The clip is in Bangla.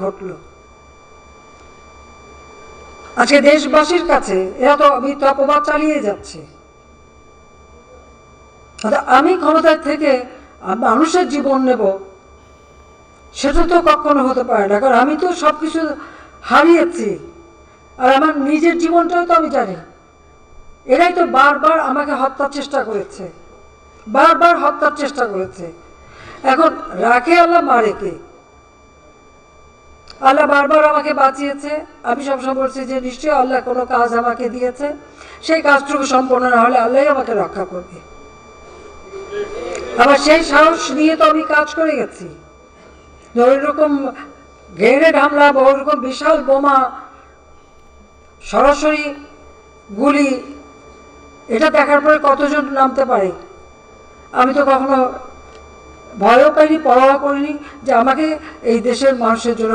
ঘটল। আজকে দেশবাসীর কাছে এরা তো মিথ্যা অপবাদ চালিয়ে যাচ্ছে। আমি ক্ষমতায় থেকে মানুষের জীবন নেব, সেটা তো কখনো হতে পারে না, কারণ আমি তো সবকিছু হারিয়েছি, আর আমার নিজের জীবনটাও তো আমি জানি। এরাই তো বারবার আমাকে হত্যার চেষ্টা করেছে, বারবার হত্যার চেষ্টা করেছে। এখন রাখে আল্লাহ, মারে কে? আল্লাহ বারবার আমাকে বাঁচিয়েছে। আমি সবসময় বলছি যে নিশ্চয়ই আল্লাহ কোনো কাজ আমাকে দিয়েছে, সেই কাজটুকু সম্পন্ন না হলে আল্লাহই আমাকে রক্ষা করবে। আবার সেই সাহস নিয়ে তো আমি কাজ করে গেছি। ওইরকম গ্রেনেড হামলা বা ওইরকম বিশাল বোমা, সরাসরি গুলি, এটা দেখার পরে কতজন নামতে পারে? আমি তো কখনো ভয়ও পাইনি, পরোয়া করিনি যে আমাকে এই দেশের মানুষের জন্য